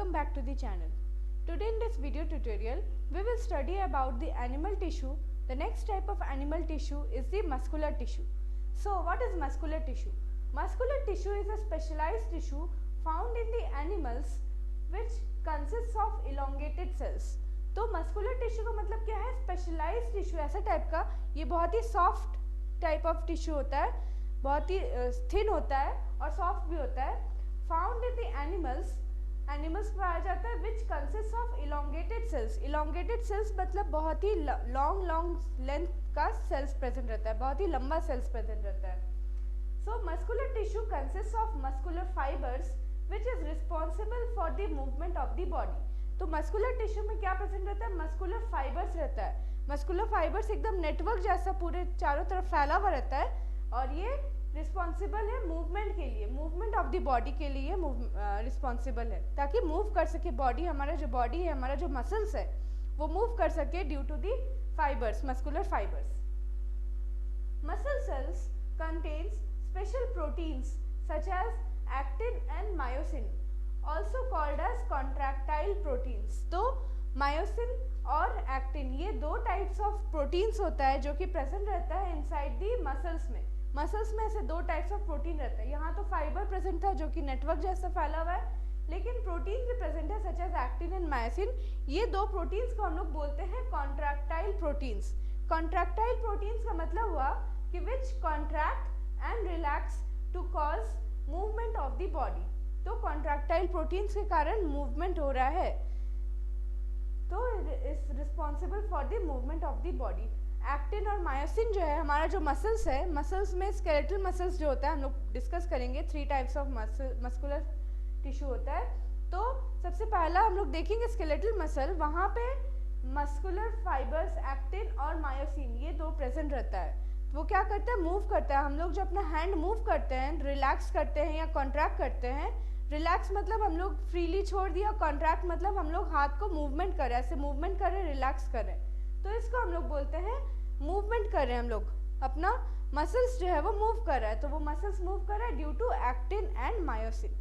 welcome back to the channel. Today in this video tutorial, we will study about the animal tissue. The next type of animal tissue is the muscular tissue. So what is muscular tissue? Muscular tissue is a specialized tissue found in the animals which consists of elongated cells. तो muscular tissue का मतलब क्या है? Specialised tissue, ऐसा type का, ये बहुत ही soft type of tissue होता है, बहुत ही थिन होता है और सॉफ्ट भी होता है. फाउंड इन द एनिमल्स पाया जाता है which consist of elongated cells. Elongated cells मतलब बहुत ही लॉन्ग लेंथ का सेल्स प्रेजेंट रहता है, बहुत ही लंबा सेल्स प्रेजेंट रहता है. So muscular tissue consist of muscular fibres which is responsible for the movement of the body. तो मस्कुलर टिश्यू में क्या प्रेजेंट रहता है? मस्कुलर फाइबर्स रहता है. मस्कुलर फाइबर्स एकदम नेटवर्क जैसा पूरे चारों तरफ फैला हुआ रहता है और ये रिस्पॉन्सिबल है मूवमेंट के लिए, मूवमेंट ऑफ द बॉडी के लिए रिस्पॉन्सिबल है, ताकि मूव कर सके बॉडी. हमारा जो बॉडी है, हमारा जो मसल्स है, वो मूव कर सके due to the fibres, muscular fibres. Muscle cells contains special proteins such as actin and myosin, also called as contractile proteins. तो मायोसिन और एक्टिन ये दो टाइप्स ऑफ प्रोटीन्स होता है जो कि प्रेजेंट रहता है इनसाइड दी मसल्स में. मसल्स में ऐसे दो टाइप्स ऑफ प्रोटीन रहता है. यहाँ तो फाइबर प्रेजेंट था जो कि नेटवर्क जैसा फैला हुआ है, लेकिन प्रोटीन भी प्रेजेंट है such as actin and myosin. ये दो प्रोटीन्स को हम लोग बोलते हैं कॉन्ट्रैक्टाइल प्रोटीन्स. कॉन्ट्रैक्टाइल प्रोटीन्स का मतलब हुआ कि which contract and relax to cause movement of the body. तो कॉन्ट्रैक्टाइल प्रोटीन्स के कारण मूवमेंट हो रहा है, तो is responsible for the movement of the body. Actin और मायोसिन जो है, हमारा जो मसल्स है, मसल्स में स्केलेटल मसल्स जो होता है, हम लोग डिस्कस करेंगे. 3 टाइप्स ऑफ मस्कुलर टिश्यू होता है. तो सबसे पहला हम लोग देखेंगे स्केलेटल मसल. वहाँ पे मस्कुलर फाइबर्स एक्टिन और मायोसिन ये दो प्रेजेंट रहता है. वो क्या करता है? मूव करता है. हम लोग जो अपना हैंड मूव करते हैं, रिलैक्स करते हैं या कॉन्ट्रैक्ट करते हैं. रिलैक्स मतलब हम लोग फ्रीली छोड़ दिया, कॉन्ट्रैक्ट मतलब हम लोग हाथ को मूवमेंट कर रहे हैं, ऐसे मूवमेंट कर रहे हैं, रिलैक्स कर रहे हैं. तो इसको हम लोग बोलते हैं मूवमेंट कर रहे हैं. हम लोग अपना मसल्स जो है वो मूव कर रहा है, तो वो मसल्स मूव कर रहा है due to actin and myosin.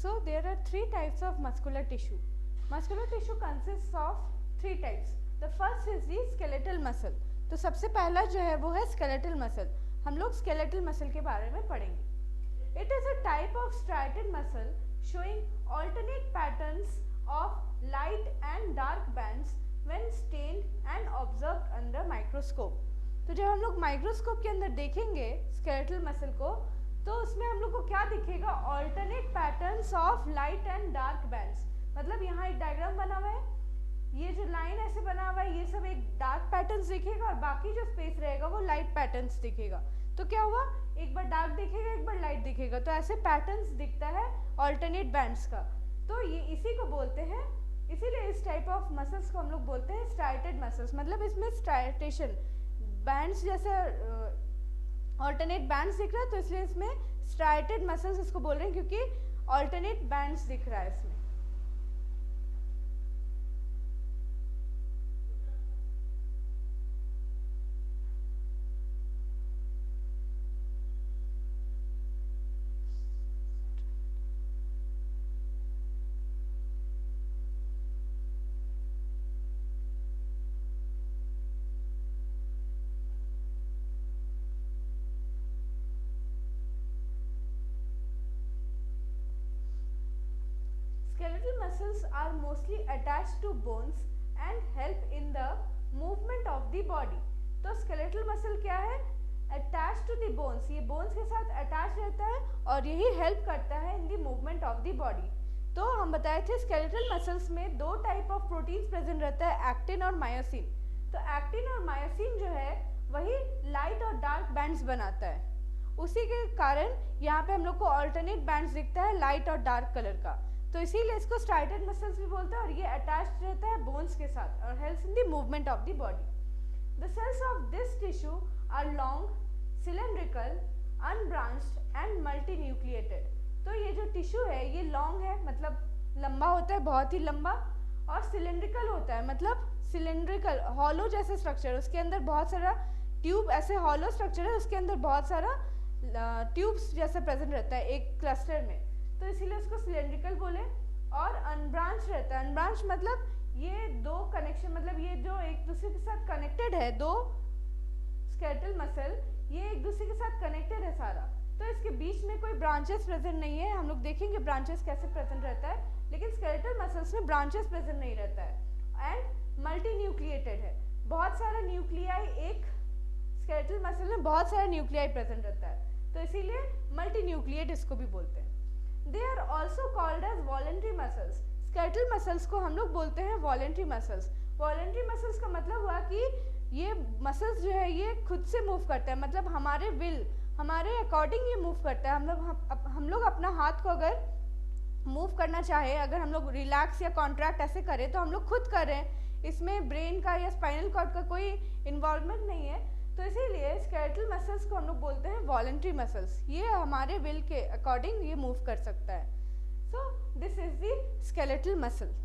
So there are three types of muscular tissue. Muscular tissue consists of three types. The first is the skeletal muscle. तो सबसे पहला जो है वो है skeletal muscle. हम लोग skeletal muscle के बारे में पढ़ेंगे. It is a type of striated muscle showing alternate patterns of light and dark bands when stained and observed under microscope. तो जब हम लोग माइक्रोस्कोप के अंदर देखेंगे skeletal muscle को, तो उसमें हम लोग को क्या दिखेगा? Alternate patterns of light and dark bands. मतलब यहाँ एक डायग्राम बना हुआ है, ये जो लाइन ऐसे बना हुआ है, ये सब एक डार्क पैटर्न्स दिखेगा और बाकी जो स्पेस रहेगा वो लाइट पैटर्न्स दिखेगा. तो क्या हुआ? एक बार डार्क दिखेगा, एक बार लाइट दिखेगा, तो ऐसे पैटर्न्स दिखता है ऑल्टरनेट बैंड्स का. तो ये इसी को बोलते हैं, इसीलिए इस टाइप ऑफ मसल्स को हम लोग बोलते हैं स्ट्राइटेड मसल्स. मतलब इसमें स्ट्राइटेशन बैंड्स जैसे ऑल्टरनेट बैंड्स दिख रहा है, तो इसलिए इसमें स्ट्राइटेड मसल्स इसको बोल रहे हैं, क्योंकि ऑल्टरनेट बैंड्स दिख रहा है इसमें. Skeletal muscles are mostly attached to bones and help in the movement of the body. तो skeletal muscle क्या है? Attached to the bones. ये bones के साथ attached रहता है और यही help करता है in the movement of the body. तो हम बताए थे skeletal muscles में दो type of proteins present रहता है, actin और myosin. तो actin और myosin जो है वही light और dark bands बनाता है. उसी के कारण यहाँ पे हम लोग को alternate bands दिखता है light और dark color का. तो इसीलिए इसको स्ट्राइटेड मसल्स भी बोलते हैं और ये अटैच्ड रहता है बोन्स के साथ और helps in the movement of the body. The cells of this tissue are long, cylindrical, unbranched and multi nucleated. तो ये जो टिश्यू है ये लॉन्ग है, मतलब लंबा होता है, बहुत ही लंबा, और सिलेंड्रिकल होता है, मतलब सिलेंड्रिकल हॉलो जैसे स्ट्रक्चर, उसके अंदर बहुत सारा ट्यूब, ऐसे हॉलो स्ट्रक्चर है, उसके अंदर बहुत सारा ट्यूब्स जैसे प्रेजेंट रहता है एक क्लस्टर में, तो इसीलिए उसको सिलेंड्रिकल बोले. और अनब्रांच रहता है. अनब्रांच मतलब ये दो कनेक्शन, मतलब ये जो एक दूसरे के साथ कनेक्टेड है, दो स्केलेटल मसल ये एक दूसरे के साथ कनेक्टेड है सारा, तो इसके बीच में कोई ब्रांचेस प्रेजेंट नहीं है. हम लोग देखेंगे ब्रांचेस कैसे प्रेजेंट रहता है, लेकिन स्केलेटल मसल्स में ब्रांचेस प्रेजेंट नहीं रहता है. एंड मल्टी न्यूक्लिएटेड है, बहुत सारा न्यूक्लियाई, एक स्केलेटल मसल में बहुत सारा न्यूक्लियाई प्रेजेंट रहता है, तो इसीलिए मल्टी न्यूक्लिएट इसको भी बोलते हैं. They are also called as voluntary muscles. Skeletal muscles को हम लोग बोलते हैं voluntary muscles. Voluntary muscles का मतलब हुआ कि ये muscles जो है ये खुद से move करता है, मतलब हमारे will, हमारे according ये move करता है. हम लोग अपना हाथ को अगर move करना चाहे, अगर हम लोग relax या contract ऐसे करें तो हम लोग खुद कर रहे हैं, इसमें brain का या spinal cord का कोई involvement नहीं है. तो इसीलिए स्केलेटल मसल्स को हम लोग बोलते हैं वॉलंटरी मसल्स. ये हमारे विल के अकॉर्डिंग ये मूव कर सकता है. So this is the skeletal muscle.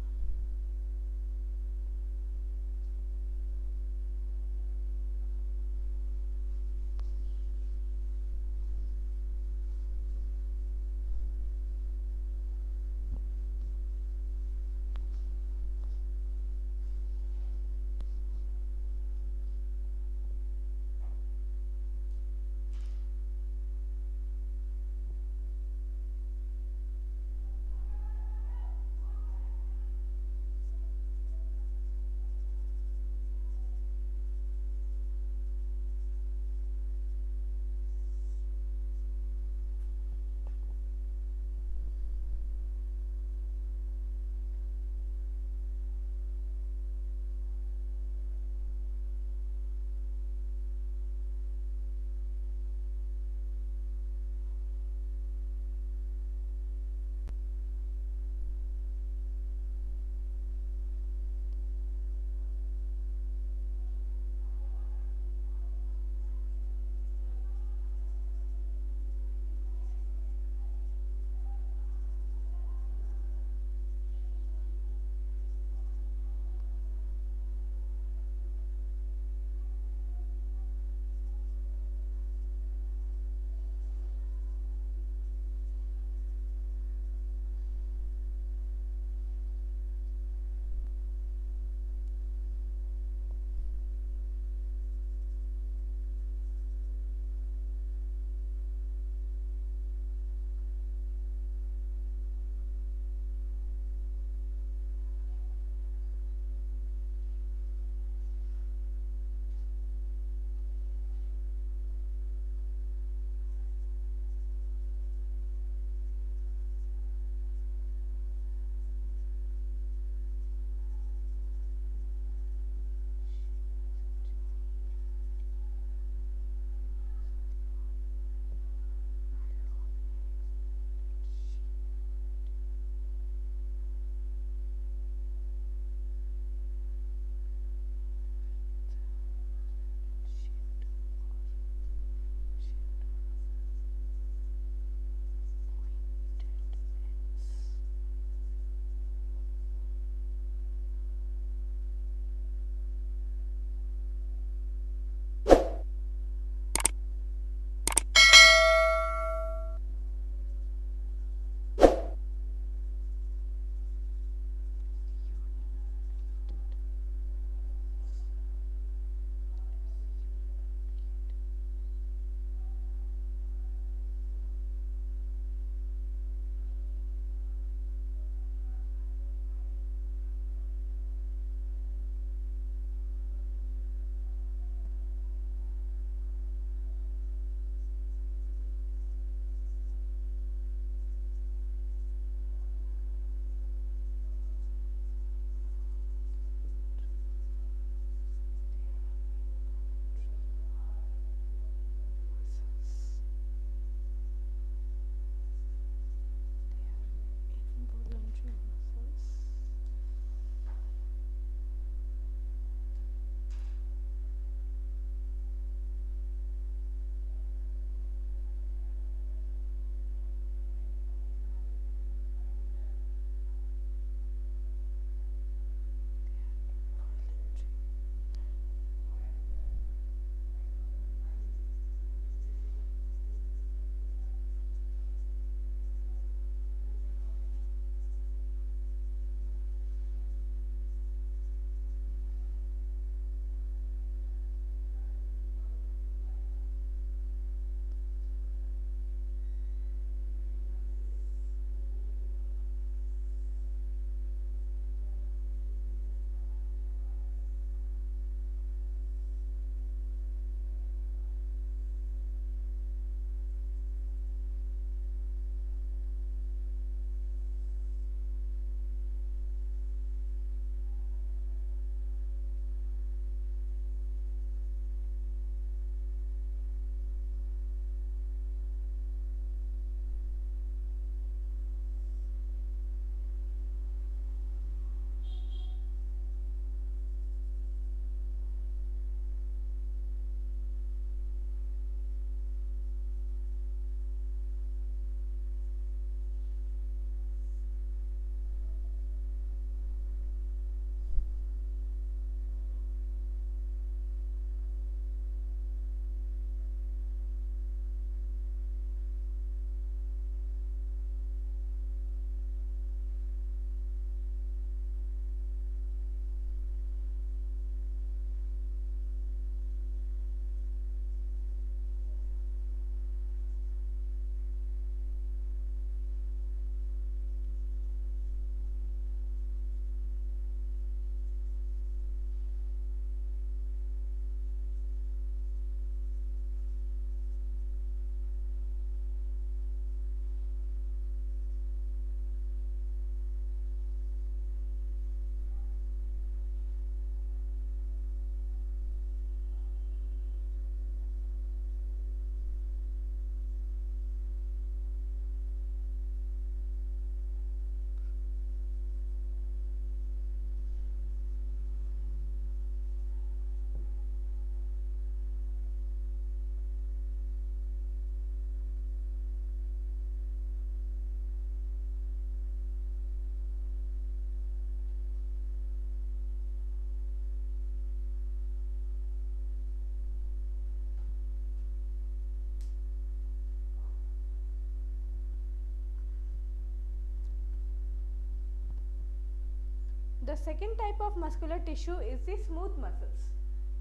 The second type of muscular tissue is the smooth muscles.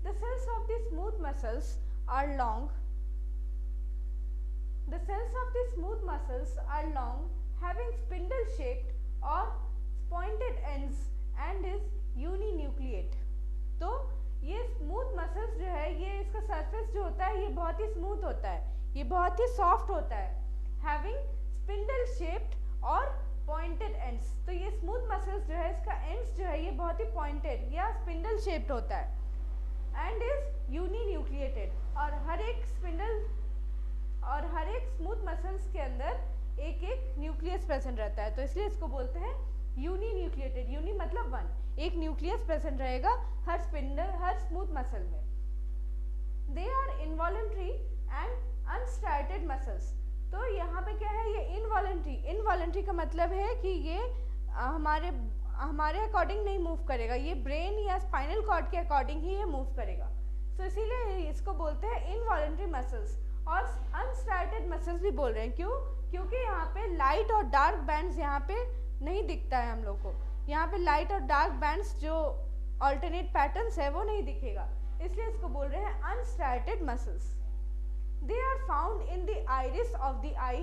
The cells of the smooth muscles are long. The cells of the smooth muscles are long, having spindle-shaped or pointed ends and is uninucleate. तो ये smooth muscles जो है, ये इसका surface जो होता है ये बहुत ही स्मूथ होता है, ये बहुत ही सॉफ्ट होता है, हैविंग स्पिंडल शेप्ड और पॉइंटेड एंड्स। तो ये स्मूथ मसल्स जो है, इसका एंड्स जो है ये बहुत ही पॉइंटेड या स्पिंडल शेप्ड होता है एंड इज यूनिन्यूक्लिएटेड। और हर एक स्मूथ मसल्स के अंदर एक एक न्यूक्लियस प्रेजेंट रहता है, तो इसलिए इसको बोलते हैं यूनिन्यूक्लिएटेड। यूनि मतलब वन, एक न्यूक्लियस प्रेजेंट रहेगा हर स्मूथ मसल में। They are involuntary and unstriated muscles. तो यहाँ पे क्या है, ये इनवॉलेंट्री का मतलब है कि ये हमारे अकॉर्डिंग नहीं मूव करेगा, ये ब्रेन या स्पाइनल कॉर्ड के अकॉर्डिंग ही ये मूव करेगा। तो इसीलिए इसको बोलते हैं इनवॉलेंट्री मसल्स। और अनस्टार्टेड मसल्स भी बोल रहे हैं, क्यों? क्योंकि यहाँ पे लाइट और डार्क बैंड्स यहाँ पे नहीं दिखता है हम लोग को, यहाँ पे लाइट और डार्क बैंड्स जो ऑल्टरनेट पैटर्न्स है वो नहीं दिखेगा, इसलिए इसको बोल रहे हैं unstriated muscles. They are found in the iris of the eye,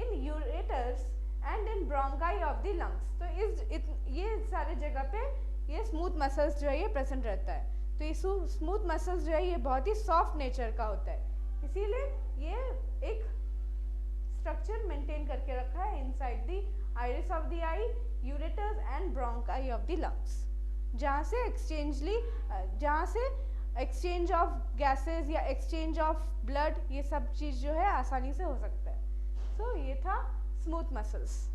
in ureters and in bronchi of the lungs. तो ये सारे जगह पे ये स्मूथ मसल्स जो है ये प्रेजेंट रहता है। तो ये स्मूथ मसल्स जो है ये बहुत ही सॉफ्ट नेचर का होता है, इसीलिए ये एक स्ट्रक्चर मेंटेन करके रखा है inside the iris of the I, ureters and bronchi of the lungs, जहाँ से एक्सचेंज ऑफ गैसेस या एक्सचेंज ऑफ ब्लड ये सब चीज़ जो है आसानी से हो सकता है। सो ये था smooth muscles.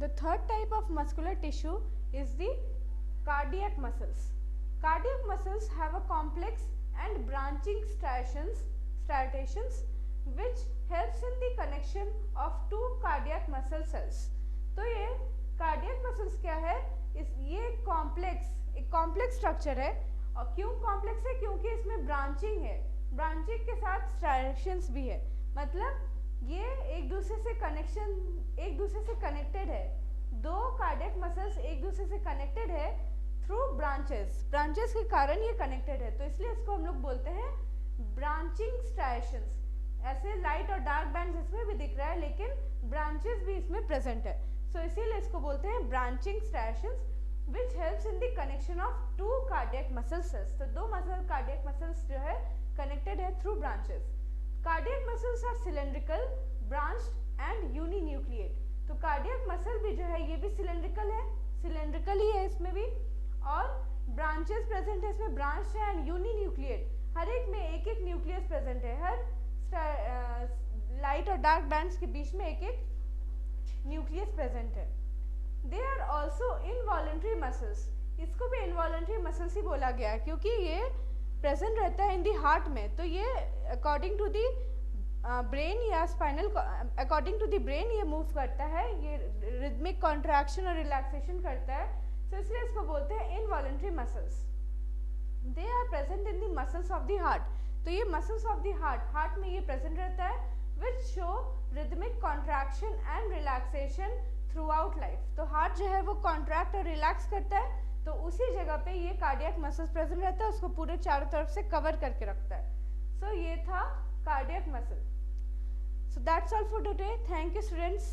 The third type of muscular tissue is the cardiac muscles. Cardiac muscles have a complex and branching striations which helps in the connection of two cardiac muscle cells. तो ये cardiac muscles क्या है, ये complex structure है. और क्यों complex है? क्योंकि इसमें ब्रांचिंग है, ब्रांचिंग के साथ स्ट्राइएशंस भी है. मतलब ये एक दूसरे से कनेक्टेड है. दो कार्डियक मसल्स एक दूसरे से कनेक्टेड है थ्रू ब्रांचेस के कारण ये कनेक्टेड है. तो इसलिए इसको हम लोग बोलते हैं ब्रांचिंग स्ट्राइएशंस. ऐसे लाइट और डार्क बैंड्स इसमें भी दिख रहा है, लेकिन ब्रांचेस भी इसमें प्रेजेंट है. सो इसीलिए इसको बोलते हैं branching striations which helps in the connection of two cardiac muscle cells. तो दो cardiac muscles जो है connected है through branches. Cardiac muscles are cylindrical, branched and uninucleate. तो cardiac muscle भी जो है ये भी cylindrical ही है इसमें भी, और branches present है इसमें, branched है and uninucleate. हर एक में एक एक न्यूक्लियस प्रेजेंट है. हर लाइट और डार्क बैंड्स के बीच में एक एक न्यूक्लियस प्रेजेंट है. They are also involuntary muscles. इसको भी involuntary muscles ही बोला गया है क्योंकि ये प्रेजेंट रहता है इन दी हार्ट में. तो ये अकॉर्डिंग टू दी ब्रेन या spinal, according to the brain ये मूव करता है, ये रिदमिक कॉन्ट्रैक्शन और रिलैक्सेशन करता है. तो इसलिए इसको बोलते हैं involuntary muscles. They are present in the muscles of the heart. तो ये मसल्स ऑफ दी हार्ट में ये प्रेजेंट रहता है, which show rhythmic contraction and relaxation through out life. तो हार्ट जो है वो कॉन्ट्रैक्ट और रिलैक्स करता है, तो उसी जगह पे ये कार्डियक मसल्स प्रेजेंट रहता है, उसको पूरे चारों तरफ से कवर करके रखता है. सो ये था cardiac muscle. So that's all for today. Thank you students.